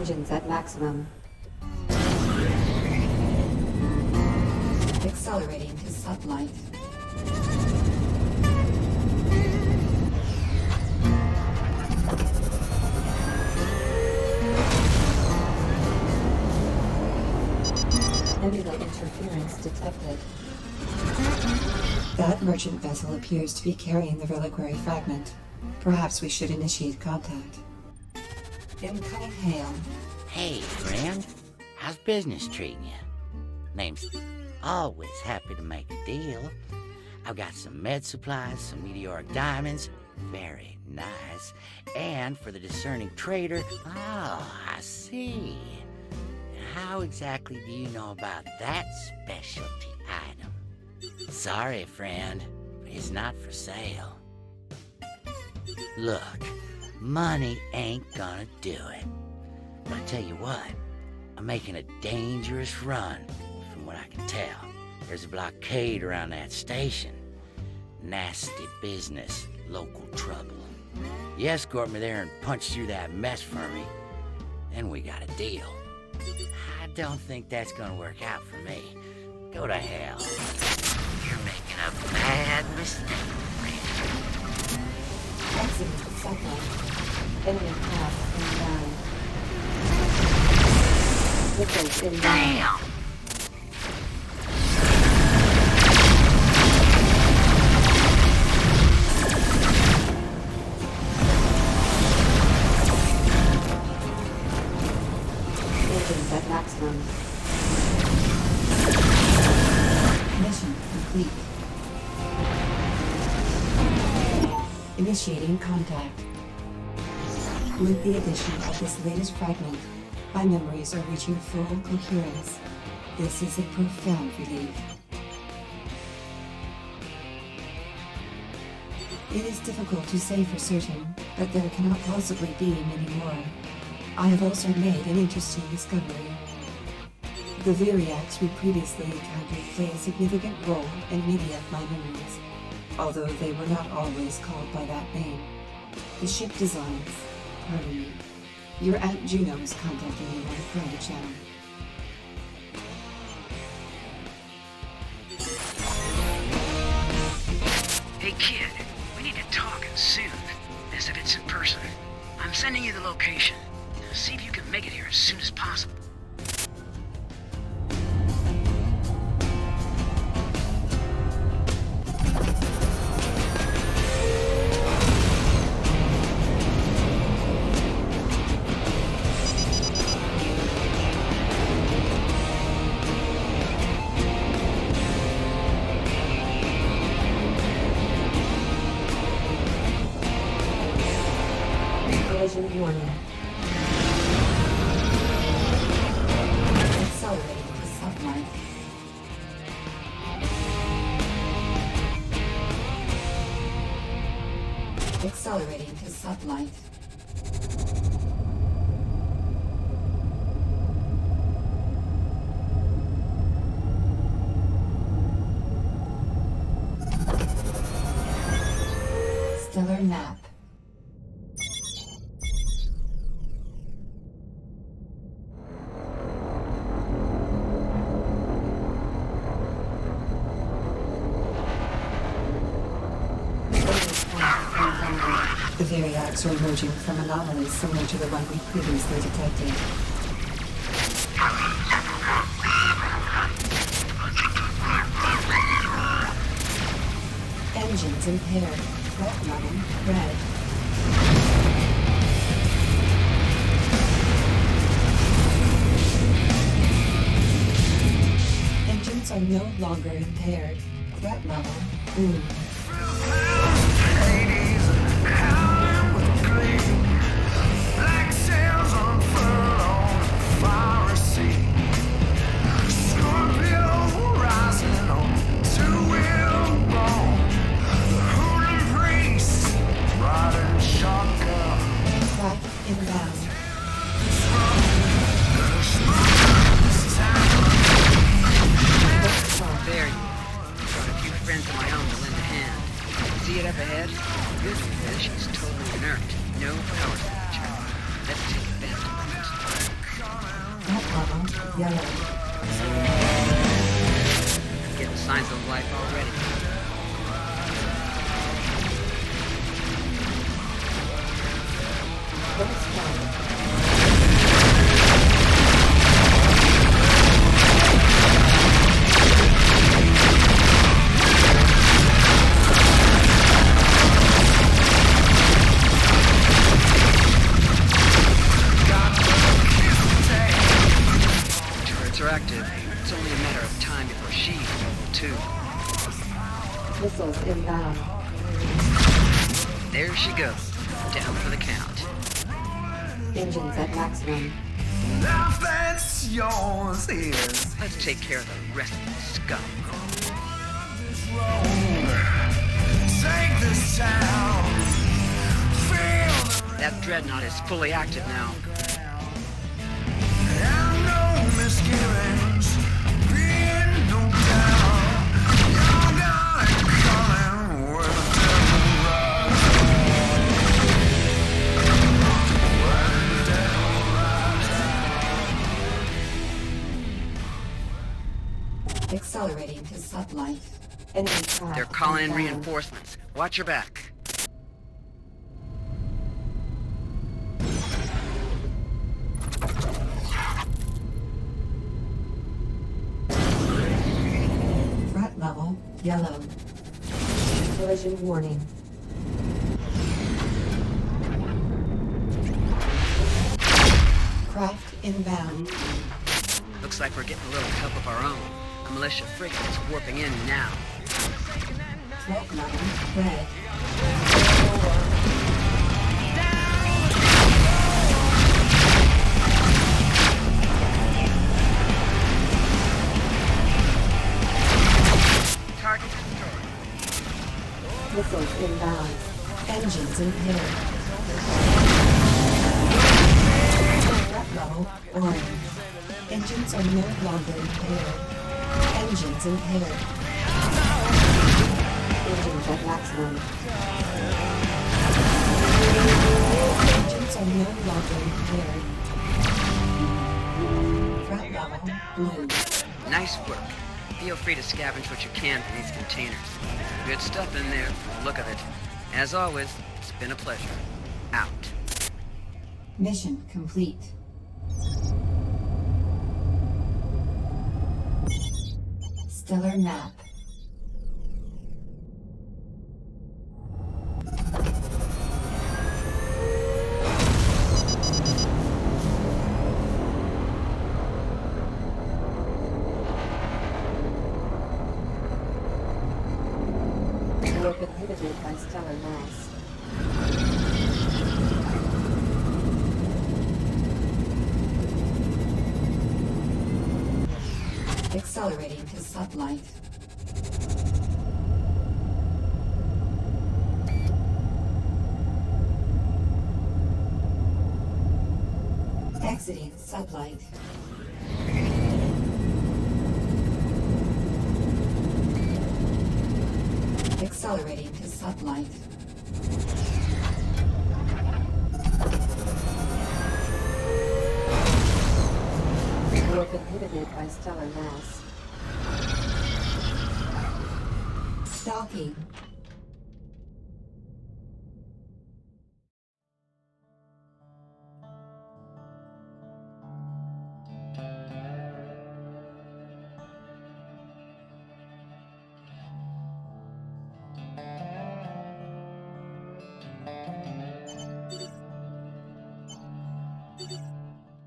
Engines at maximum. Accelerating to sublight. Nebula interference detected. That merchant vessel appears to be carrying the reliquary fragment. Perhaps we should initiate contact. Incoming hail. Hey, friend. How's business treating you? Name's always happy to make a deal. I've got some med supplies, some meteoric diamonds. Very nice. And for the discerning trader, oh, I see. How exactly do you know about that specialty item? Sorry, friend, but it's not for sale. Look, money ain't gonna do it. But I tell you what, I'm making a dangerous run, from what I can tell. There's a blockade around that station. Nasty business, local trouble. You escort me there and punch through that mess for me, then we got a deal. I don't think that's gonna work out for me. Go to hell. You're making a bad mistake, friend. Exiting the sublight. Enemy path inbound. Missiles inbound. Damn! Engines at maximum. Mission complete. Initiating contact. With the addition of this latest fragment, my memories are reaching full coherence. This is a profound relief. It is difficult to say for certain, but there cannot possibly be many more. I have also made an interesting discovery. The Viriax we previously encountered play a significant role in many of my memories, although they were not always called by that name. The ship designs, pardon me. Your Aunt Juno is contacting you on a private channel. Hey kid, we need to talk and soon, as if it's in person. I'm sending you the location. See if you can make it here as soon as possible. Collision warning. Accelerating to sublight. Accelerating to sublight. Stellar nap. The Viriax are emerging from anomalies similar to the one we previously detected. Engines impaired. Threat level red. Engines are no longer impaired. Threat level blue. Inbound. There you are. Got a few friends of my own to lend a hand. See it up ahead? Good news is she's totally inert. No power signature. Let's take advantage of that. level, yellow. Getting signs of life already. First one. Turrets are active. It's only a matter of time before she's level 2. Missiles inbound. There she goes. Down for the count. Engines at maximum. Now that's yours is Let's take care of the rest of the scum. take this town. Feel the That dreadnought is fully active now. and no misgivings. Being no doubt. You're gonna coming where the devil rides. Where the devil rides. Accelerating to sublight. Enemy craft. They're calling in inbound. reinforcements. Watch your back. Threat level, yellow. Collision warning. Craft inbound. Looks like we're getting a little help of our own. A militia frigate is warping in now. Threat level, red. Target destroyed. Missiles inbound. Engines impaired. Threat level, orange. Engines are no longer impaired. Engines impaired. Engines at maximum. Engines are no longer impaired. Threat level, blue. Nice work. Feel free to scavenge what you can from these containers. Good stuff in there, from the look of it. As always, it's been a pleasure. Out. Mission complete. Stellar map. Warp inhibited by stellar mass. Accelerating to sublight. Exiting sublight. Accelerating to sublight. Warp inhibited by stellar mass. Docking.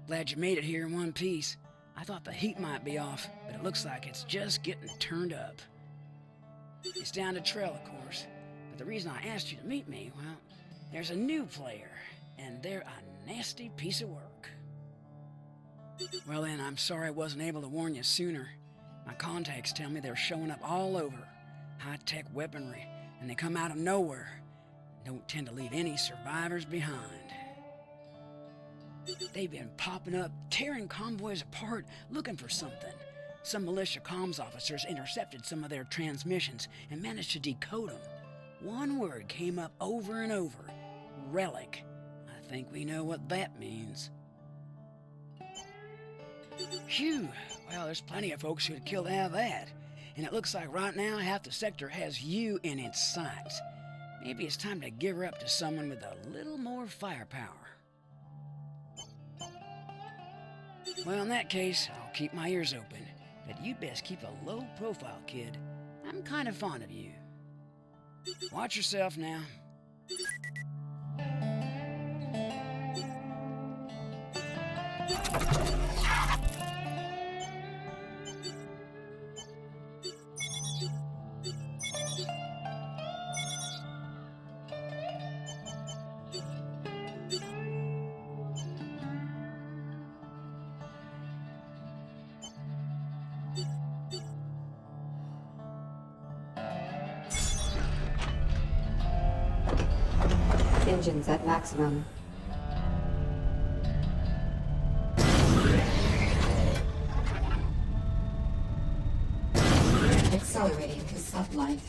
Glad you made it here in one piece. I thought the heat might be off, but it looks like it's just getting turned up. It's down to Trell, of course. But the reason I asked you to meet me, well, there's a new player, and they're a nasty piece of work. Well then, I'm sorry I wasn't able to warn you sooner. My contacts tell me they're showing up all over. High-tech weaponry, and they come out of nowhere. Don't tend to leave any survivors behind. They've been popping up, tearing convoys apart, looking for something. Some militia comms officers intercepted some of their transmissions and managed to decode them. One word came up over and over: relic. I think we know what that means. Phew. Well, there's plenty of folks who'd kill to have that. And it looks like right now half the sector has you in its sights. Maybe it's time to give her up to someone with a little more firepower. Well, in that case, I'll keep my ears open. But you'd best keep a low profile, kid. I'm kind of fond of you. Watch yourself now. Engines at maximum. Accelerating to sublight.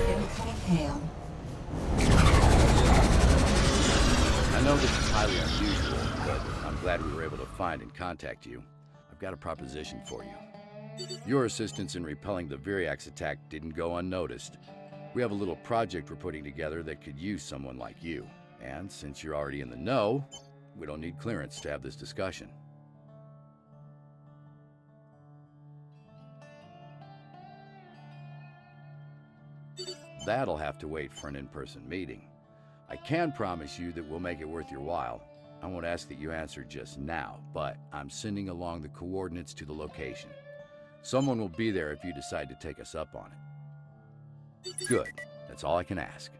Incoming hail. I know this is highly unusual, but I'm glad we were able to find and contact you. I've got a proposition for you. Your assistance in repelling the Viriax attack didn't go unnoticed. We have a little project we're putting together that could use someone like you. And since you're already in the know, we don't need clearance to have this discussion. That'll have to wait for an in-person meeting. I can promise you that we'll make it worth your while. I won't ask that you answer just now, but I'm sending along the coordinates to the location. Someone will be there if you decide to take us up on it. Good. That's all I can ask.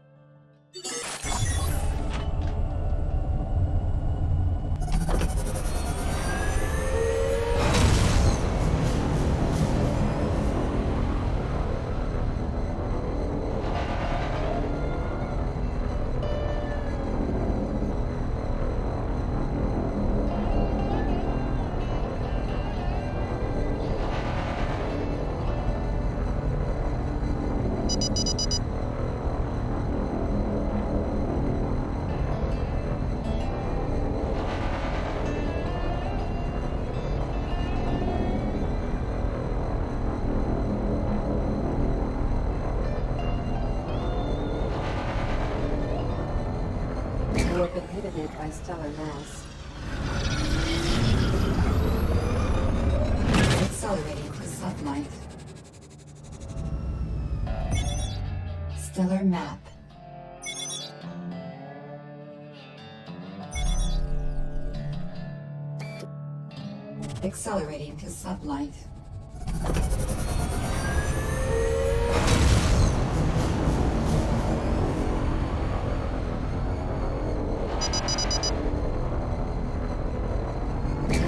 Warp inhibited by stellar mass. Accelerating to sublight. Stellar map. Accelerating to sublight.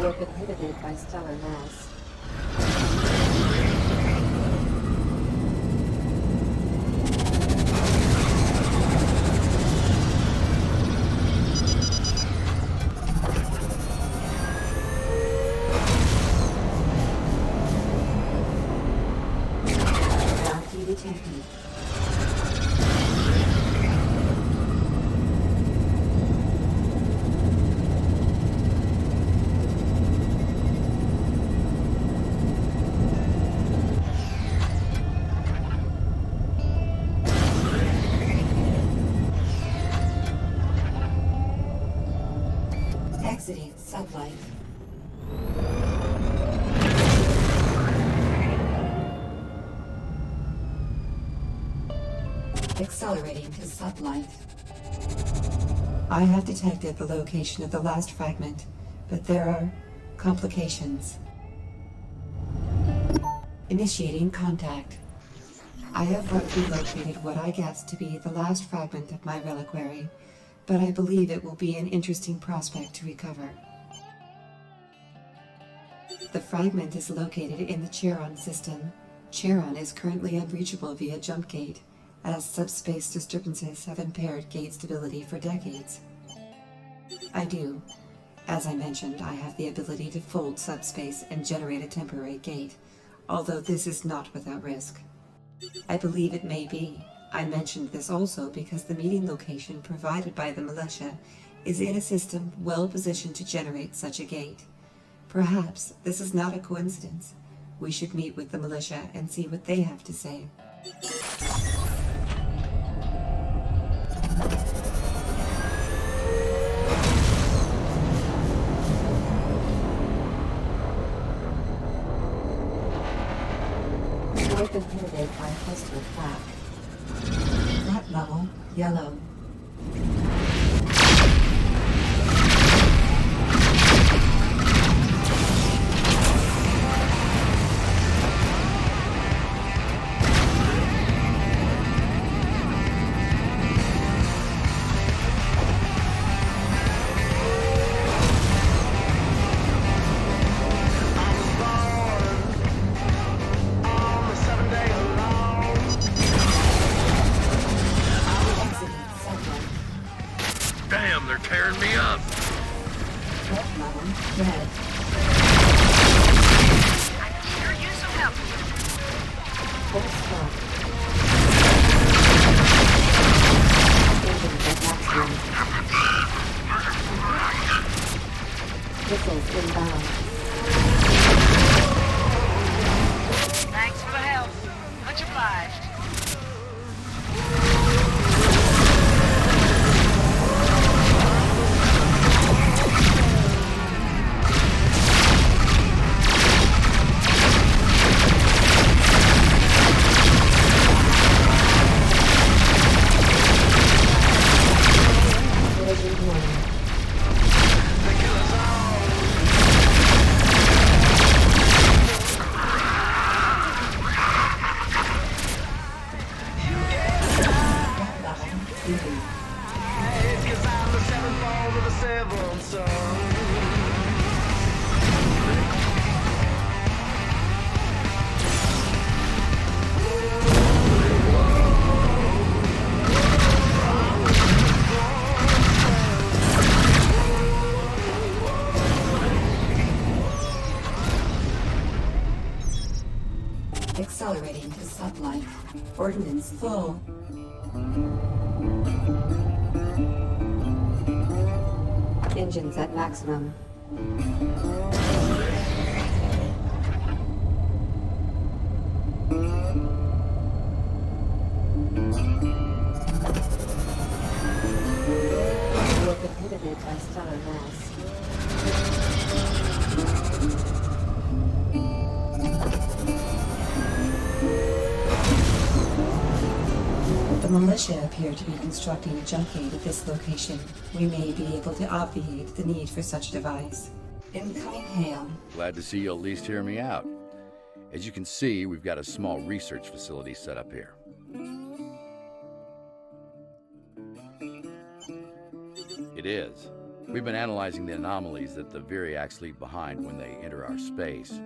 Warp inhibited by stellar mass. Bounty detected. Exiting sublight. Accelerating to sublight. I have detected the location of the last fragment, but there are complications. Initiating contact. I have roughly located what I guess to be the last fragment of my reliquary, but I believe it will be an interesting prospect to recover. The fragment is located in the Charon system. Charon is currently unreachable via jump gate, as subspace disturbances have impaired gate stability for decades. I do, As I mentioned, I have the ability to fold subspace and generate a temporary gate, although this is not without risk. I believe it may be. I mentioned this also because the meeting location provided by the militia is in a system well positioned to generate such a gate. Perhaps this is not a coincidence. We should meet with the militia and see what they have to say. I've been inhibited by a cluster of black. That level, yellow. Damn, they're tearing me up. That level, red. I can sure use some help. Full stop. Engines at maximum. Missiles inbound. Thanks for the help. Much obliged. Accelerating to sublight. Ordnance full. Engines at maximum. We're inhibited by stellar mass. The militia appear to be constructing a jump gate at this location. We may be able to obviate the need for such a device. Incoming hail. Glad to see you at least hear me out. As you can see, we've got a small research facility set up here. It is. We've been analyzing the anomalies that the Viriax leave behind when they enter our space.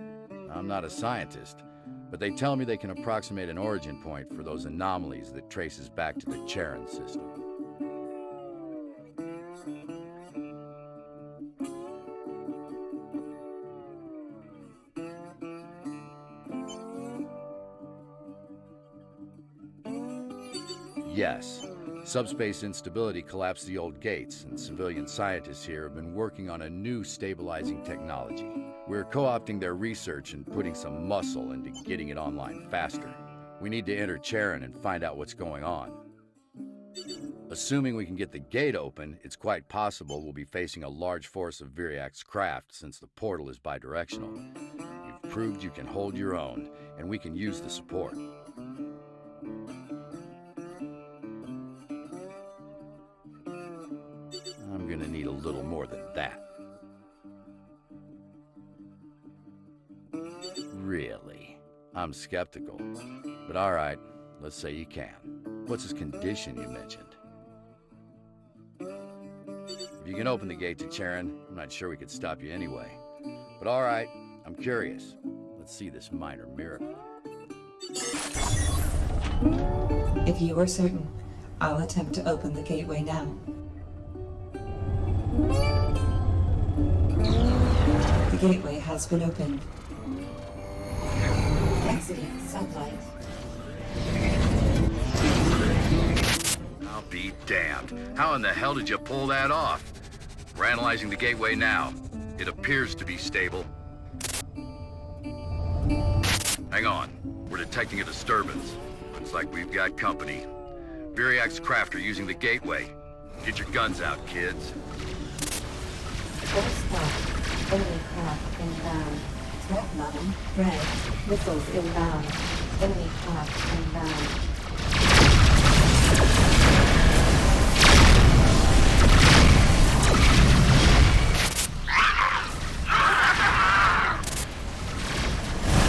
I'm not a scientist, but they tell me they can approximate an origin point for those anomalies that traces back to the Charon system. Yes, subspace instability collapsed the old gates, and civilian scientists here have been working on a new stabilizing technology. We're co-opting their research and putting some muscle into getting it online faster. We need to enter Charon and find out what's going on. Assuming we can get the gate open, it's quite possible we'll be facing a large force of Viriax craft since the portal is bidirectional. You've proved you can hold your own, and we can use the support. I'm gonna need a little more than that. Really? I'm skeptical. But all right, let's say you can. What's his condition you mentioned? If you can open the gate to Charon, I'm not sure we could stop you anyway. But all right, I'm curious. Let's see this minor miracle. If you are certain, I'll attempt to open the gateway now. gateway has been opened. Exiting sunlight. I'll be damned. How in the hell did you pull that off? We're analyzing the gateway now. It appears to be stable. Hang on. We're detecting a disturbance. Looks like we've got company. Viriax craft are using the gateway. Get your guns out, kids. Full stop. Enemy craft inbound. Threat level red. Missiles inbound. Enemy craft inbound.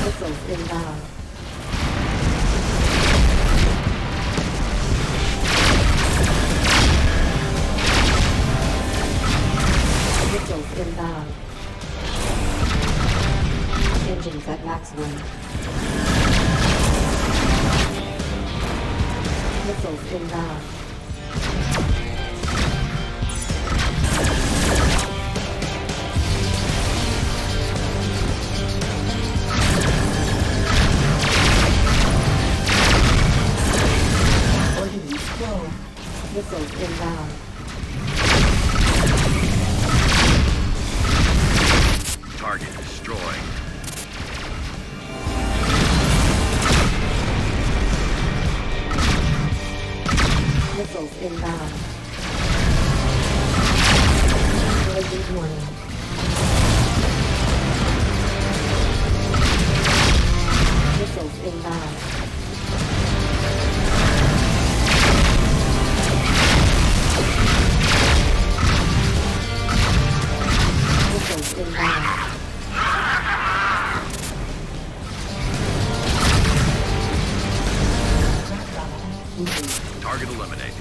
Missiles inbound. Missiles inbound. Engines at maximum. Missiles inbound. Ordnance flow. Missiles inbound. Target destroyed. Missiles inbound. Collision warning. Missiles inbound. Missiles inbound. Target eliminated.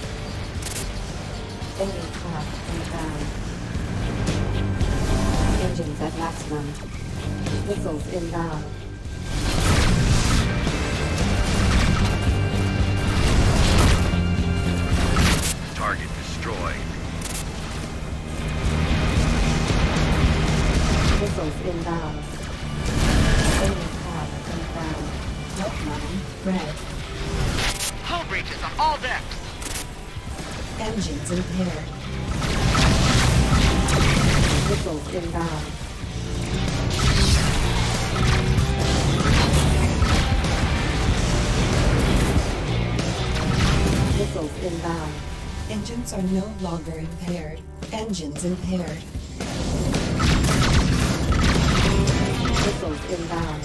Enemy craft inbound. Engines at maximum. Missiles inbound. Target destroyed. Missiles inbound. Enemy craft inbound. Threat level red. Hull breaches on all decks. Engines impaired. Missiles inbound. Missiles inbound. Engines are no longer impaired. Engines impaired. Missiles inbound.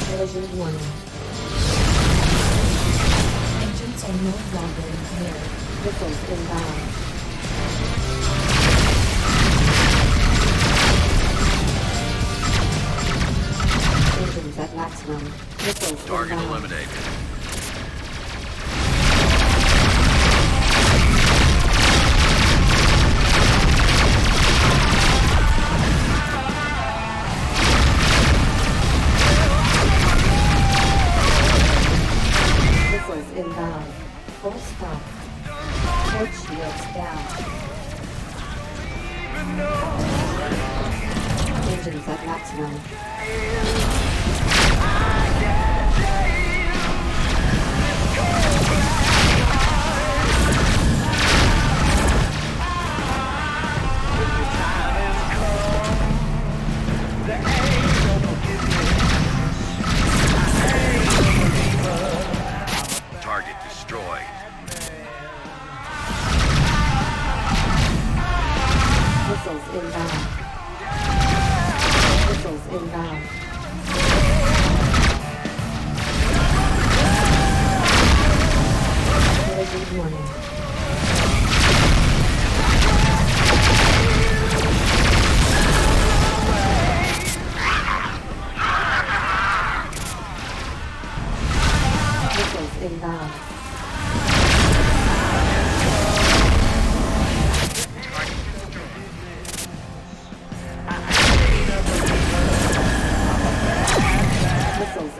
Collision warning. Engines are no longer impaired. Missiles inbound. Engines at maximum. Missiles Target inbound. eliminated. Missiles inbound. Full stop. Port shields down. Engines at maximum. Target destroyed. Missiles inbound. Missiles inbound.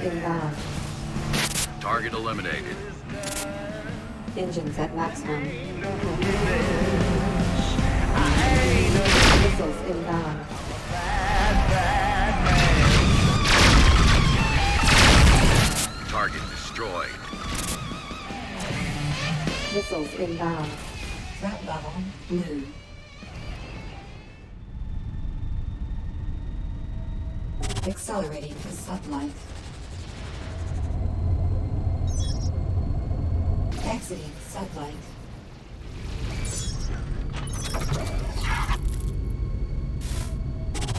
inbound. Target eliminated. Engines at maximum. Missiles inbound. Target destroyed. Missiles inbound. Threat level blue. Accelerating to sublight. Exiting sublight.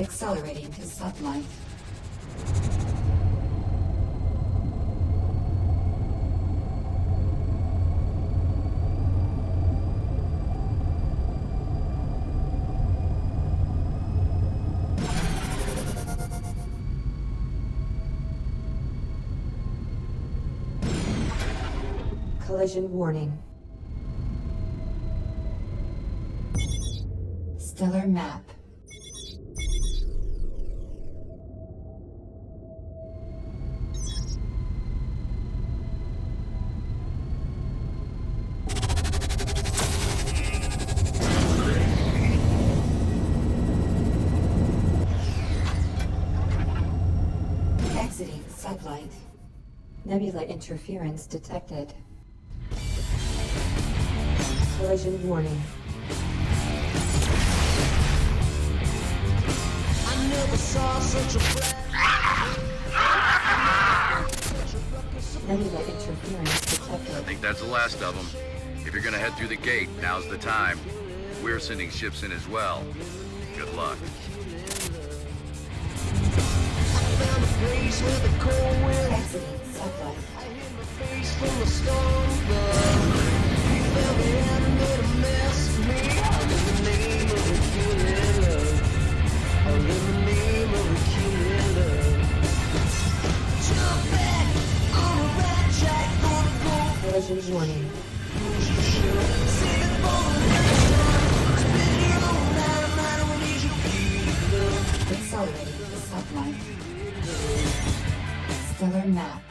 Accelerating to sublight. Collision warning. Stellar map. Exiting sublight. Nebula interference detected. Collision warning. I never saw such a Nebula interference detected. I think that's the last of them. If you're gonna head through the gate, now's the time. We're sending ships in as well. Good luck. found a place where the cold wind Exiting sublight. face from the storm. You felt me out and made a mess of me. All in the name of a killing love. All in the name of a killing love. Jump back on a rat track, gonna go. Collision warning. Save it for the next time. Spend your own time, I don't need your love. Accelerating to sublight. Stellar map.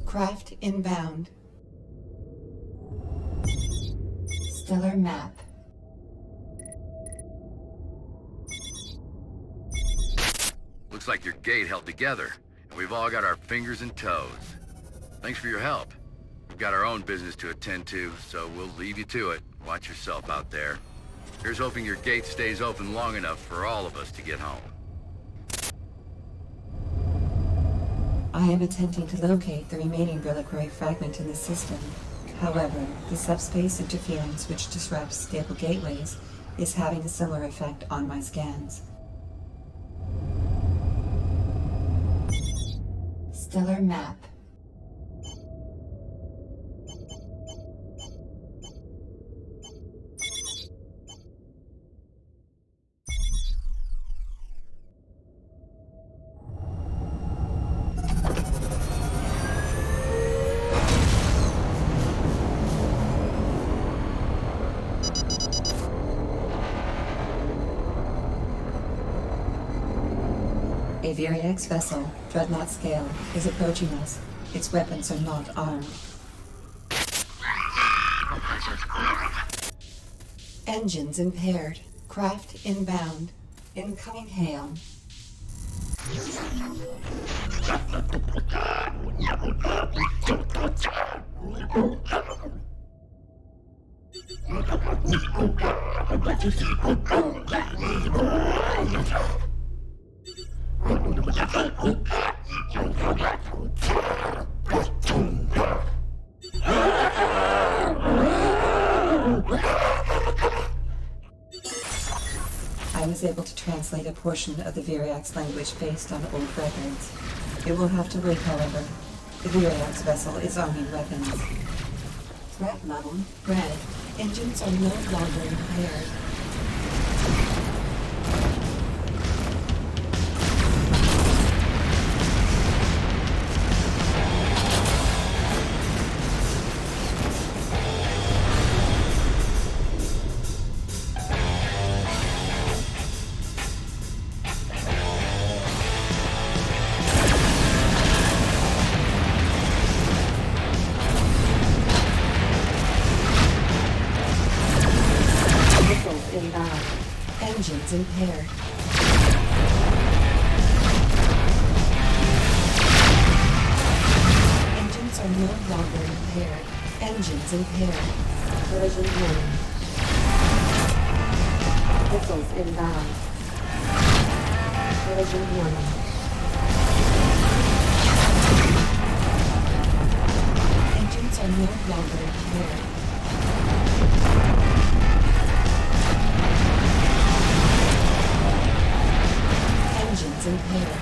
Craft inbound. Stellar map. Looks like your gate held together, and we've all got our fingers and toes. Thanks for your help. We've got our own business to attend to, so we'll leave you to it. Watch yourself out there. Here's hoping your gate stays open long enough for all of us to get home. I am attempting to locate the remaining reliquary fragment in the system. However, the subspace interference which disrupts stable gateways is having a similar effect on my scans. Stellar map. A Viriax vessel, Dreadnought scale, is approaching us. Its weapons are not armed. Engines impaired. Craft inbound. Incoming hail. I was able to translate a portion of the Viriax language based on old records. It will have to wait, however. The Viriax vessel is arming weapons. Threat level red. Engines are no longer impaired. impaired. Engines are no longer impaired. Engines impaired. Collision warning. Missiles inbound. Collision warning. Engines are no longer impaired. Engines impaired.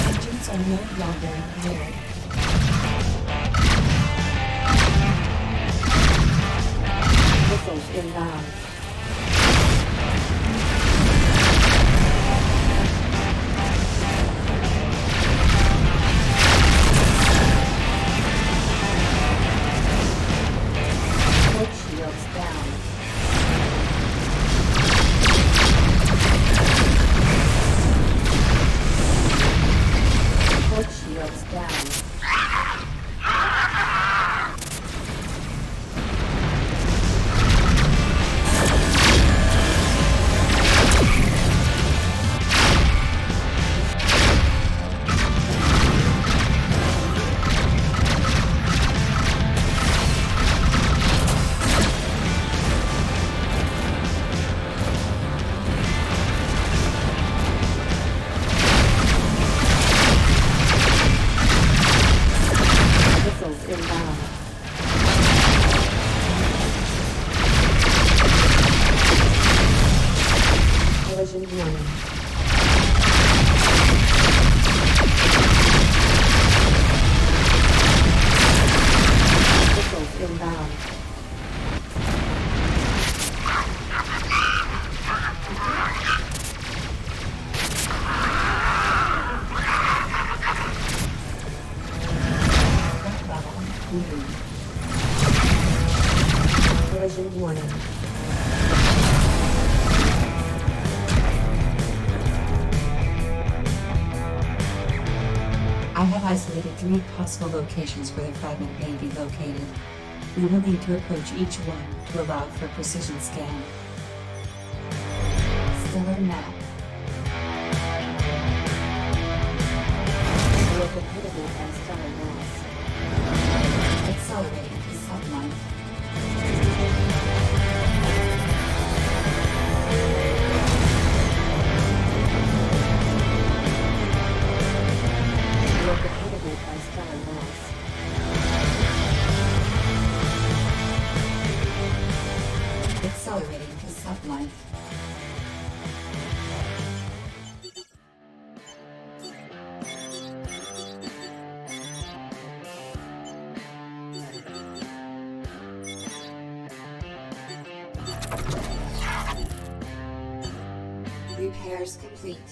Engines are no longer impaired. Missiles inbound. Port shields down. Port shields down. Missiles inbound. Collision warning. Missiles inbound. Threat level new. Collision warning. I have isolated 3 possible locations where the fragment may be located. We will need to approach each one to allow for precision scan. Stellar map. Local critical and stellar mass. Accelerating to sunlight. Local critical and stellar mass. Accelerating to sunlight. Repairs complete.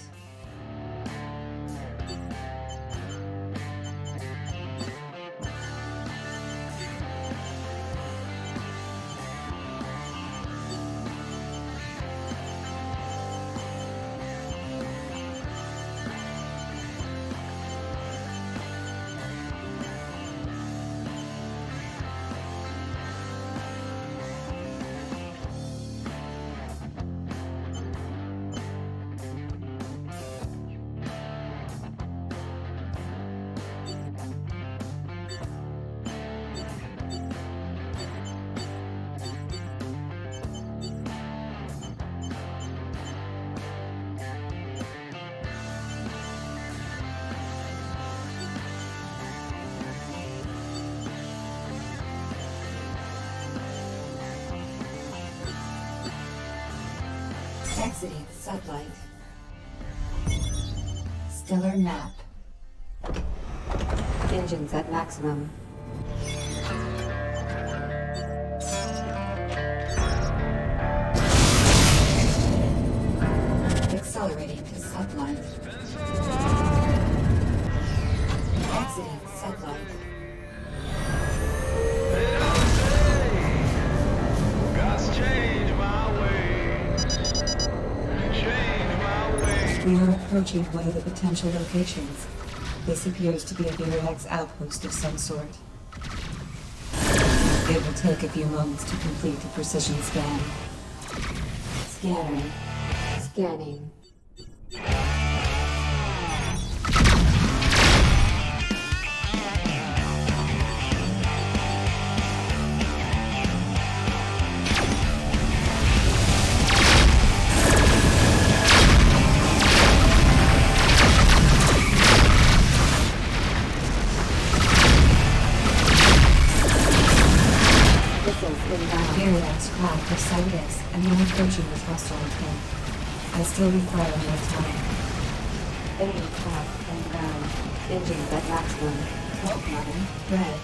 Exiting sublight. Stellar map. Engines at maximum. Accelerating to sublight. Exiting sublight. We are approaching one of the potential locations. This appears to be a Viriax outpost of some sort. It will take a few moments to complete the precision scan. Scanning. Scanning. Viriax craft has sighted us and now approaching with hostile intent. I still require more time. Enemy craft inbound. Engines at maximum. Help line. Red.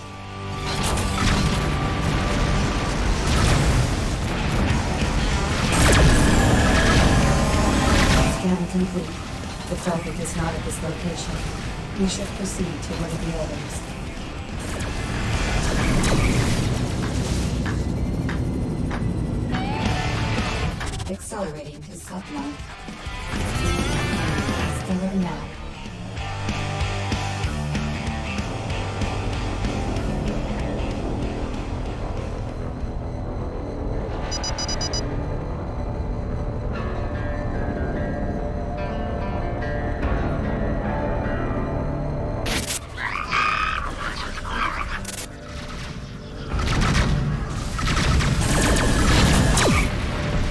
Scan complete. The target is not at this location. We should proceed to one of the others. Accelerating to sublight. Stellar now.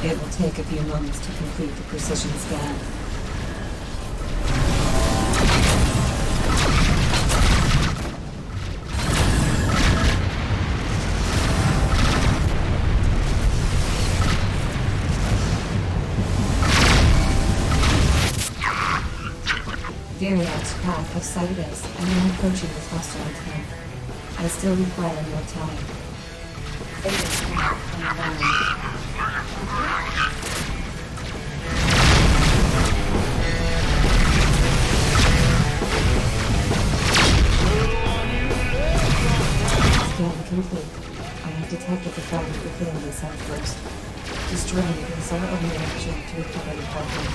It will take a few moments to complete the precision scan. Viriax craft have sighted us and are approaching with hostile intent. I still require more time. Engine craft inbound. Scan complete. I have detected the fragment within this outburst. Destroying it is our only option to recover the fragment.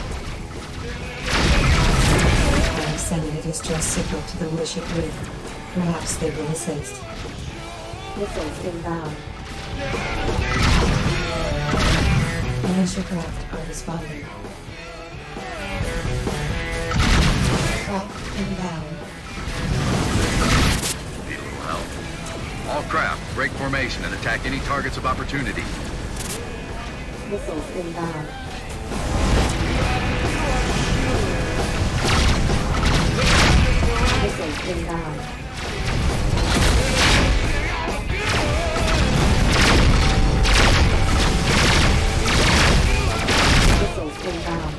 I am sending a distress signal to the warship rig. Perhaps they will assist. Missiles inbound. Militia craft are responding. Craft inbound. Need a little help? All craft, break formation and attack any targets of opportunity. Missiles inbound. Missiles inbound. Missiles inbound.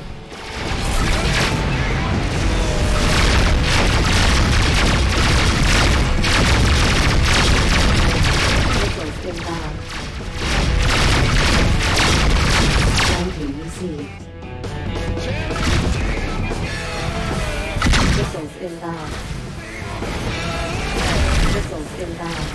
Missiles inbound. Bounty received. Missiles inbound. Missiles inbound.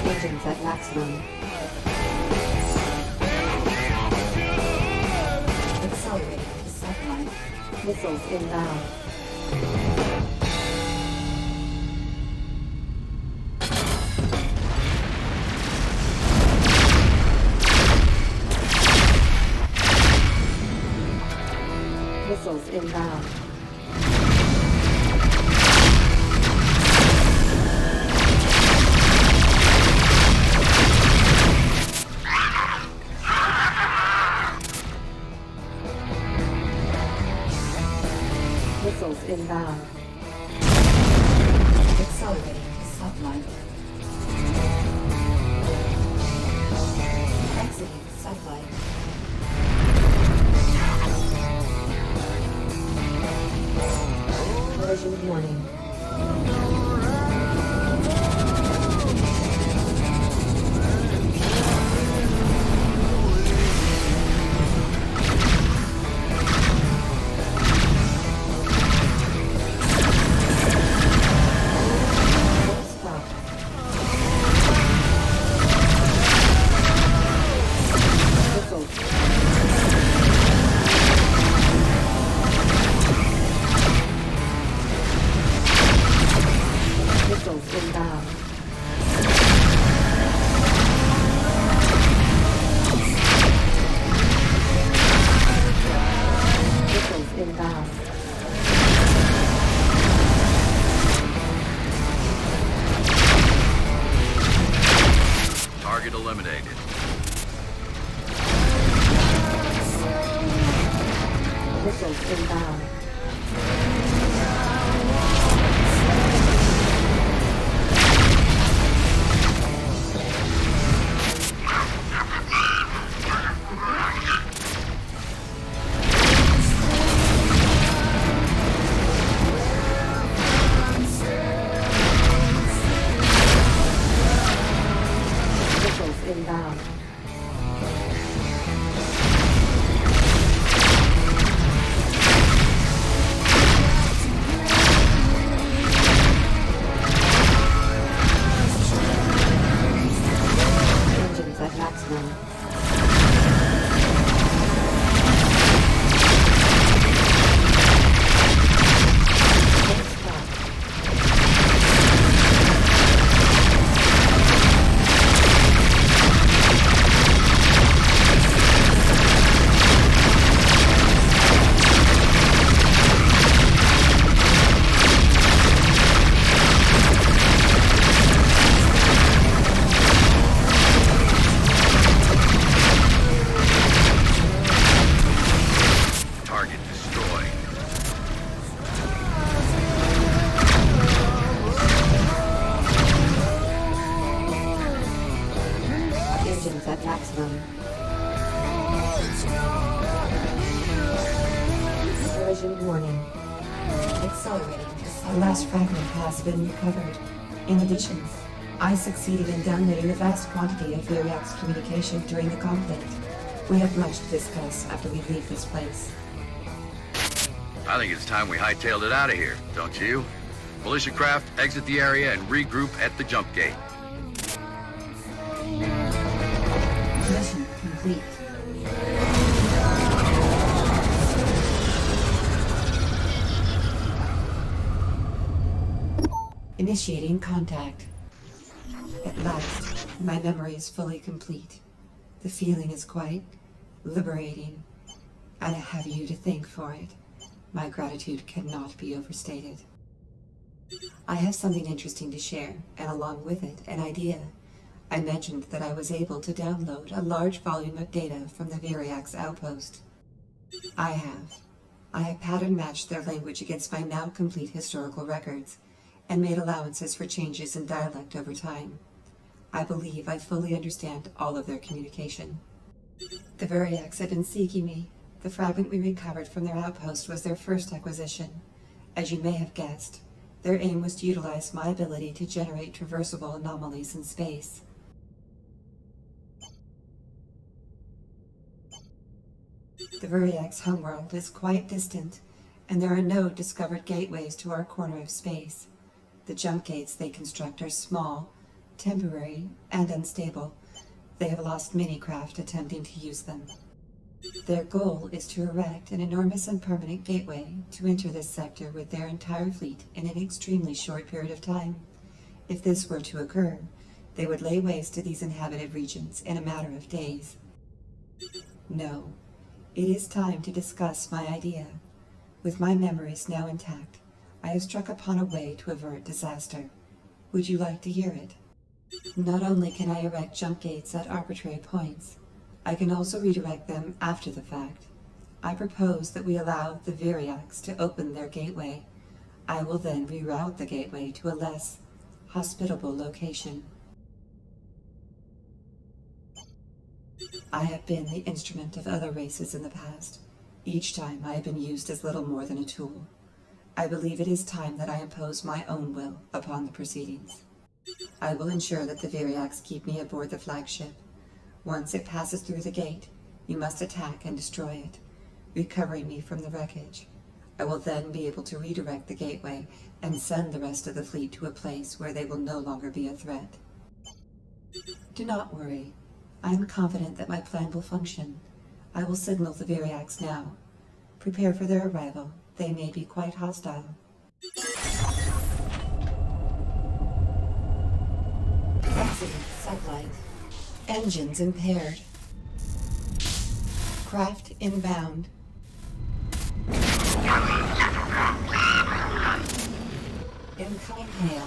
Engines at maximum. Accelerating to satellite. Missiles inbound. Missiles inbound. Missiles inbound. Accelerating to sublight. Exiting sublight. Collision warning. Missiles inbound. Engines at maximum. Target destroyed. Engines at maximum. Collision warning. Accelerating. The last fragment has been recovered. In addition, I succeeded in downloading a vast quantity of Viriax communication during the conflict. We have much to discuss after we leave this place. I think it's time we hightailed it out of here, don't you? Militia craft, exit the area and regroup at the jump gate. Mission complete. Initiating contact. At last, my memory is fully complete. The feeling is quite liberating, and I have you to thank for it. My gratitude cannot be overstated. I have something interesting to share, and along with it, an idea. I mentioned that I was able to download a large volume of data from the Viriax outpost. I have pattern matched their language against my now complete historical records, and made allowances for changes in dialect over time. I believe I fully understand all of their communication. The Viriax had been seeking me. The fragment we recovered from their outpost was their first acquisition. As you may have guessed, their aim was to utilize my ability to generate traversable anomalies in space. The Viriax homeworld is quite distant, and there are no discovered gateways to our corner of space. The jump gates they construct are small, temporary, and unstable. They have lost many craft attempting to use them. Their goal is to erect an enormous and permanent gateway to enter this sector with their entire fleet in an extremely short period of time. If this were to occur, they would lay waste to these inhabited regions in a matter of days. No, it is time to discuss my idea. With my memories now intact, I have struck upon a way to avert disaster. Would you like to hear it? Not only can I erect jump gates at arbitrary points, I can also redirect them after the fact. I propose that we allow the Viriax to open their gateway. I will then reroute the gateway to a less hospitable location. I have been the instrument of other races in the past. Each time I have been used as little more than a tool. I believe it is time that I impose my own will upon the proceedings. I will ensure that the Viriax keep me aboard the flagship. Once it passes through the gate, you must attack and destroy it, recovering me from the wreckage. I will then be able to redirect the gateway and send the rest of the fleet to a place where they will no longer be a threat. Do not worry. I am confident that my plan will function. I will signal the Viriax now. Prepare for their arrival. They may be quite hostile. Exiting satellite. Engines impaired. Craft inbound. Incoming hail.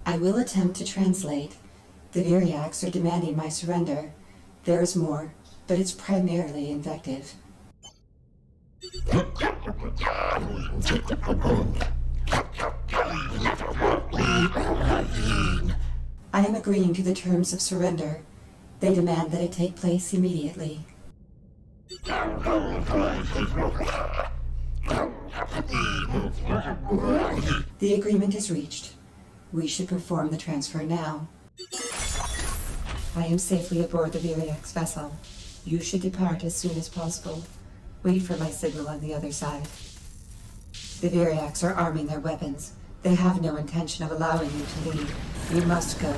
I will attempt to translate, The Viriax are demanding my surrender. There is more, but it's primarily invective. I am agreeing to the terms of surrender. They demand that it take place immediately. The agreement is reached. We should perform the transfer now. I am safely aboard the Viriax vessel. You should depart as soon as possible. Wait for my signal on the other side. The Viriax are arming their weapons. They have no intention of allowing you to leave. You must go.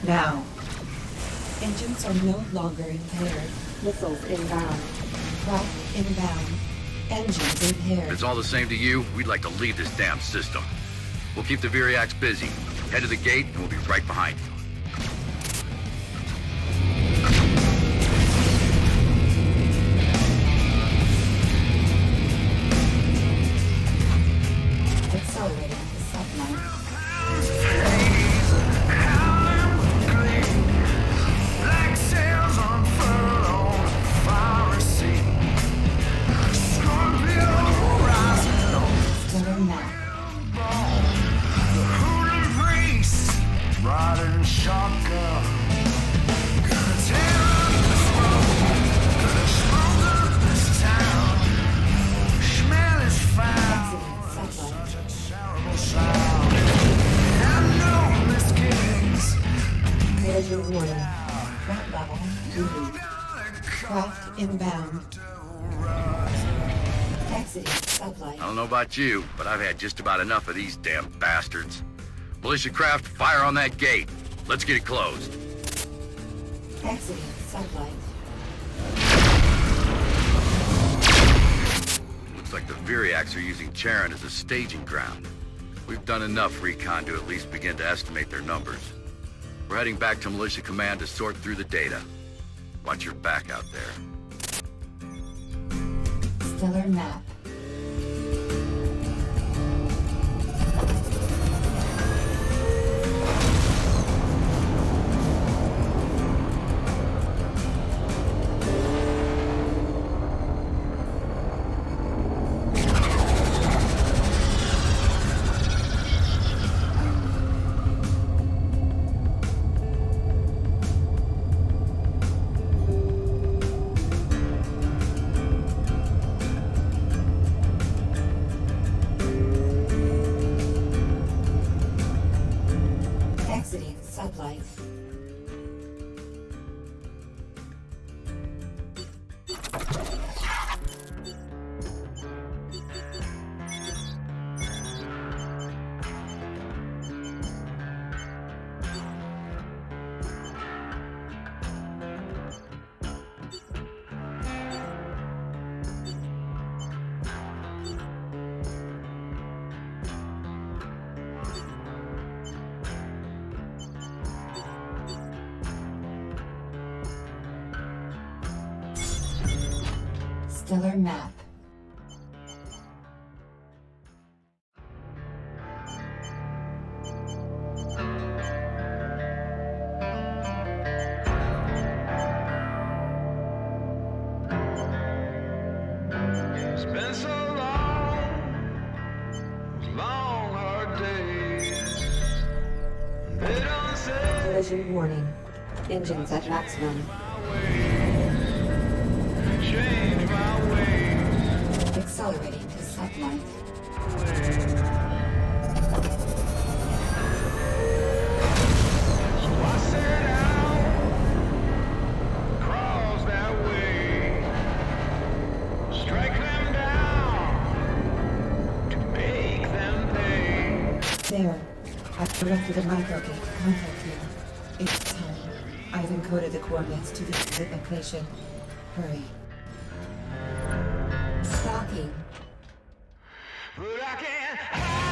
Now. Engines are no longer impaired. Missiles inbound. Craft inbound. Engines impaired. If it's all the same to you, we'd like to leave this damn system. We'll keep the Viriax busy. Head to the gate, and we'll be right behind you. Accelerating the satellite. Stellar map. Riding shotgun, gonna tear up this road, gonna smoke up this town. Smell is foul, such a terrible sound. I know misgivings. There's your warning. Threat level removed. Craft inbound. Exiting sublight. I don't know about you, but I've had just about enough of these damn bastards. Militia craft, fire on that gate. Let's get it closed. Exiting sublight. Looks like the Viriax are using Charon as a staging ground. We've done enough recon to at least begin to estimate their numbers. We're heading back to Militia Command to sort through the data. Watch your back out there. Stellar map. Exiting sublight. Stellar map. It's been so long, long hard days. They don't say Collision warning. Engines at maximum. change my ways. Accelerating to sublight. So I set out, cross that way, strike them down to make them pay. There. I've directed a microgate to contact you. It's time. I've encoded the coordinates to the exit location. Hurry. Stalking. But I can't hide.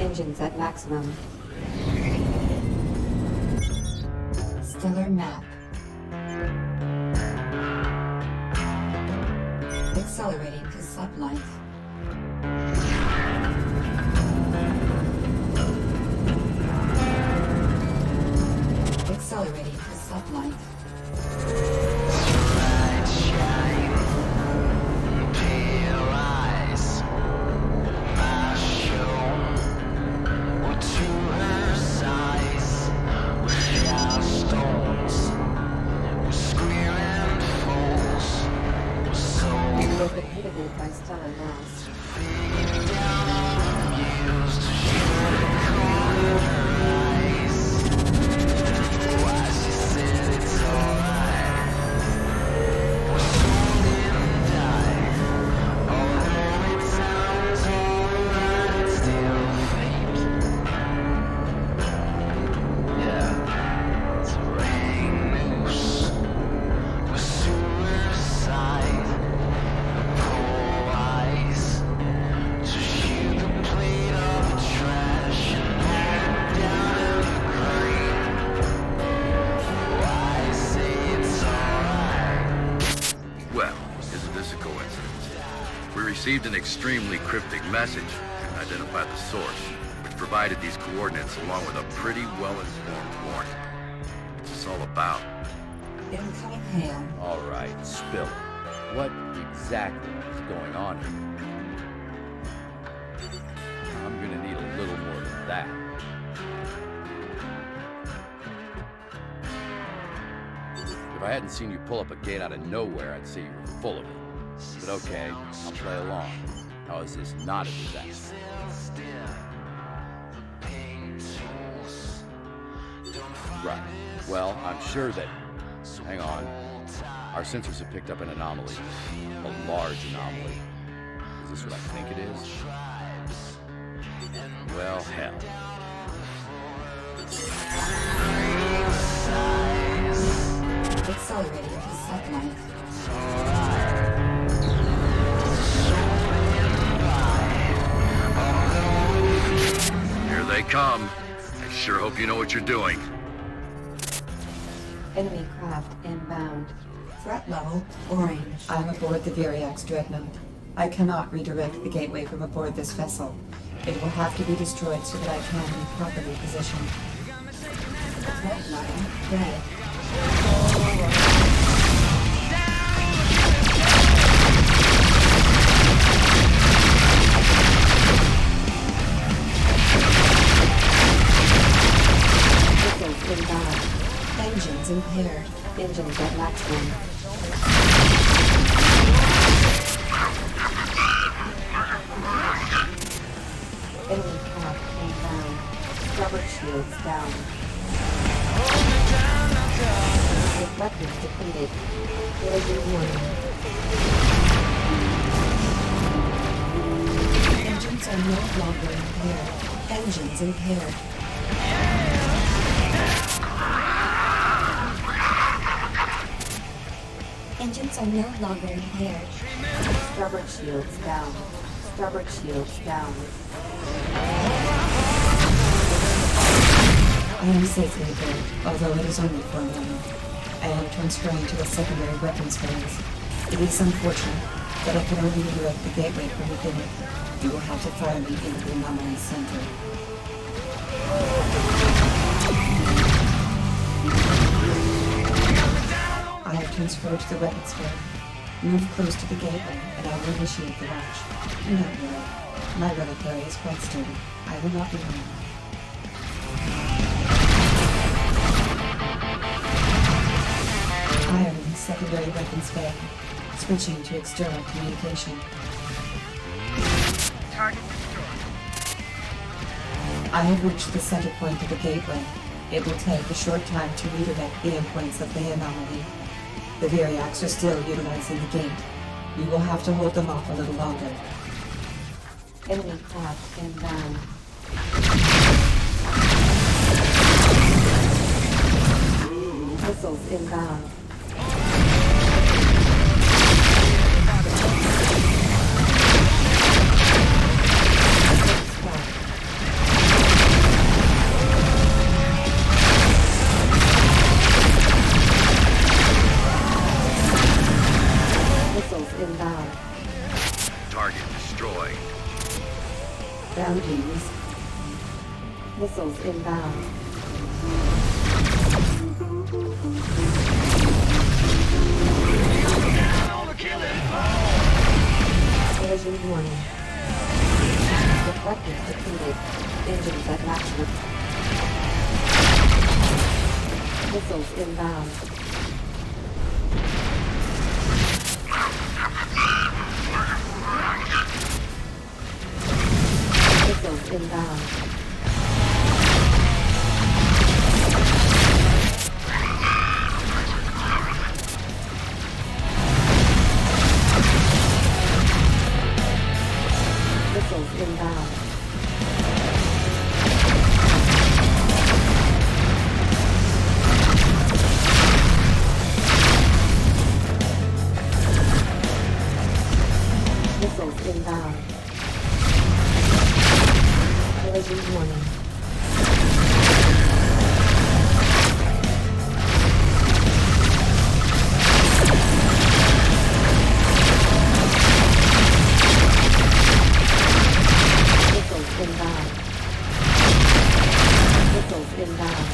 Engines at maximum. Stellar map. Accelerating to sublight. Accelerating to sublight. Prohibited by stellar mass. Received an extremely cryptic message, couldn't identify the source, which provided these coordinates along with a pretty well-informed warning. What's this all about? Incoming hail. All right, spill it. What exactly is going on here? I'm gonna need a little more than that. If I hadn't seen you pull up a gate out of nowhere, I'd say you were full of it. But okay, I'll play along. How is this not a disaster? Right. Well, I'm sure that... Hang on. Our sensors have picked up an anomaly. A large anomaly. Is this what I think it is? Well, hell. Accelerating to sublight. Here they come. I sure hope you know what you're doing. Enemy craft inbound. Threat level orange. I'm aboard the Viriax dreadnought. I cannot redirect the gateway from aboard this vessel. It will have to be destroyed so that I can be properly positioned. Threat line red. Inbound. Engines impaired. Engines at maximum. Enemy craft inbound. Starboard shields down. Weapons depleted. Failure warning. Engines are no longer impaired. Engines impaired. Engines are no longer impaired. Starboard shields down. Starboard shields down. I am safely aboard, although it is only for a moment. I am transferring to a secondary weapons phase. It is unfortunate, but I can only redirect the gateway from within it. You will have to fire me into the anomaly center. I have transferred to the weapons bay. Move close to the gateway, and I will initiate the launch. Do not worry. My reliquary is quite sturdy. I will not be harmed. Firing secondary weapons bay. Switching to external communication. Target destroyed. I have reached the center point of the gateway. It will take a short time to redirect the endpoints of the anomaly. The Viriax are still utilizing the gate. We will have to hold them off a little longer. Enemy craft inbound. Missiles inbound. Bounties. Missiles inbound. Collision warning. Deflectors depleted. Engines at maximum. Missiles inbound. Missiles inbound. Missiles inbound. Missiles inbound. Collision warning. Missiles inbound. Missiles inbound.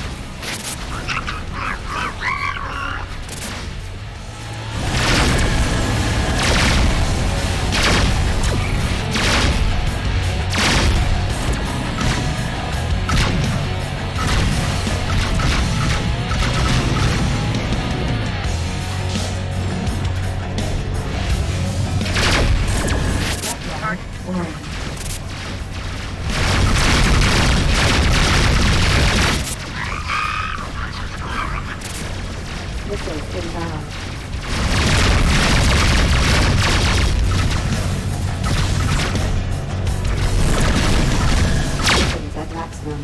Warning. Missiles inbound. Engines at maximum.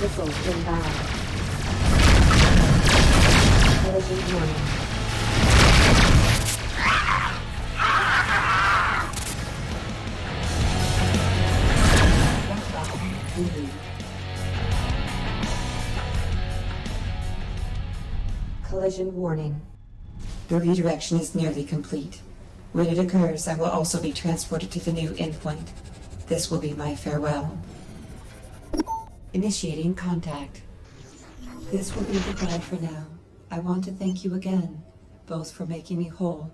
Missiles inbound. Collision warning. Collision warning. The redirection is nearly complete. When it occurs, I will also be transported to the new endpoint. This will be my farewell. Initiating contact. This will be goodbye for now. I want to thank you again, both for making me whole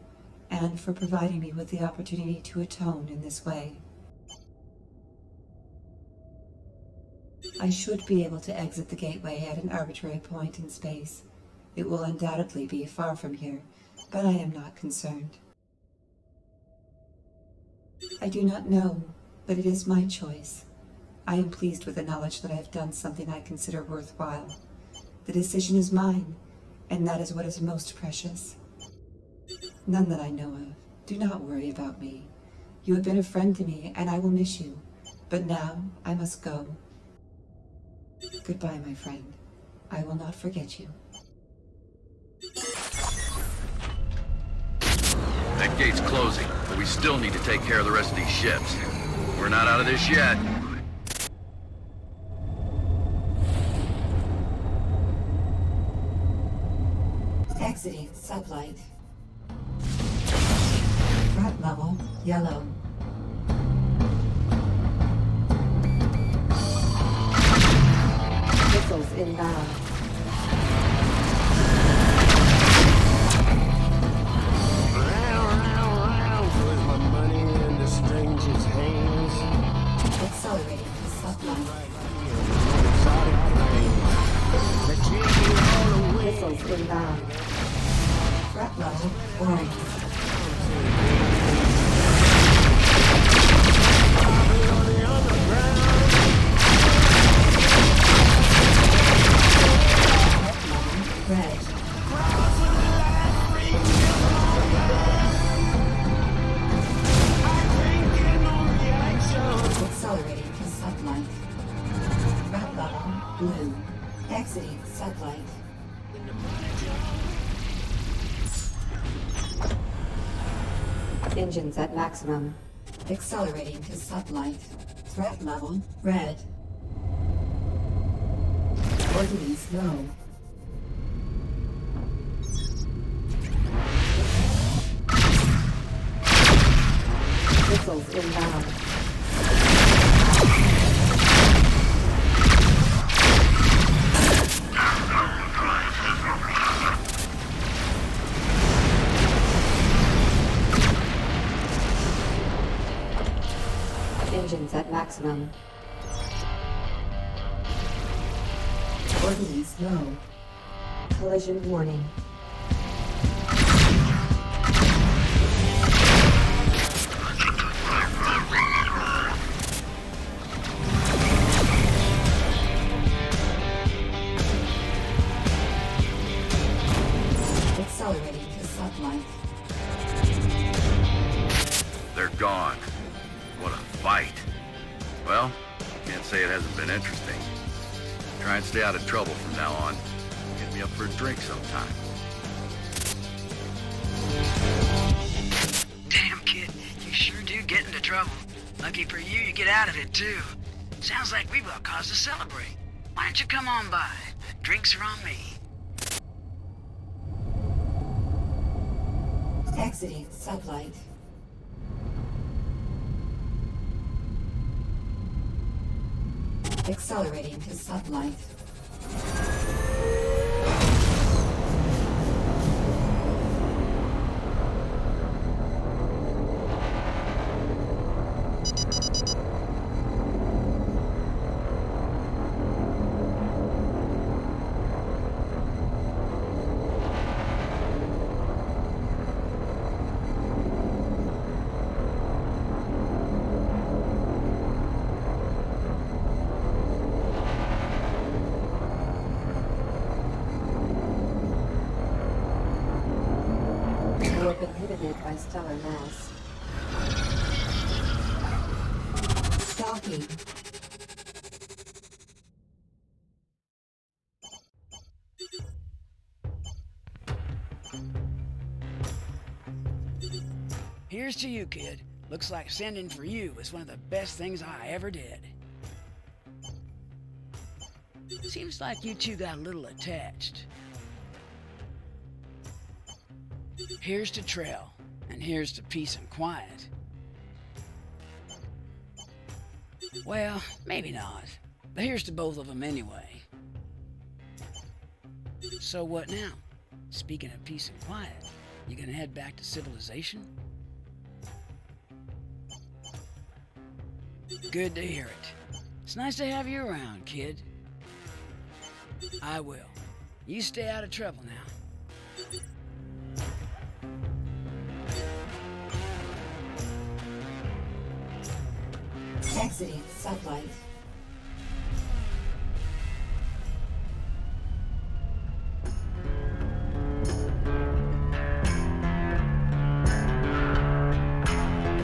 and for providing me with the opportunity to atone in this way. I should be able to exit the gateway at an arbitrary point in space. It will undoubtedly be far from here, but I am not concerned. I do not know, but it is my choice. I am pleased with the knowledge that I have done something I consider worthwhile. The decision is mine, and that is what is most precious. None that I know of. Do not worry about me. You have been a friend to me, and I will miss you. But now, I must go. Goodbye, my friend. I will not forget you. That gate's closing, but we still need to take care of the rest of these ships. We're not out of this yet. Exiting sublight. Front level, yellow. Missiles inbound. Put my money in the stranger's hands. Accelerating to sublight. Missiles inbound. Threat level, orange. Red. Accelerating to sublight. Threat level, blue. Exiting sublight. Engines at maximum. Accelerating to sublight. Threat level, red. Ordnance low. Missiles inbound. Engines at maximum. Ordnance low. Collision warning. Accelerating to sublight. They're gone. What a fight. Well, can't say it hasn't been interesting. Try and stay out of trouble from now on. Hit me up for a drink sometime. Damn, kid, you sure do get into trouble. Lucky for you, you get out of it, too. Sounds like we've got cause to celebrate. Why don't you come on by? Drinks are on me. Exiting sublight. Accelerating to sublight. Inhibited by stellar mass. Stalking. Here's to you, kid. Looks like sending for you was one of the best things I ever did. Seems like you two got a little attached. Here's to Trell, and here's to peace and quiet. Well, maybe not, but here's to both of them anyway. So what now? Speaking of peace and quiet, you gonna head back to civilization? Good to hear it. It's nice to have you around, kid. I will. You stay out of trouble now. Exiting sublight.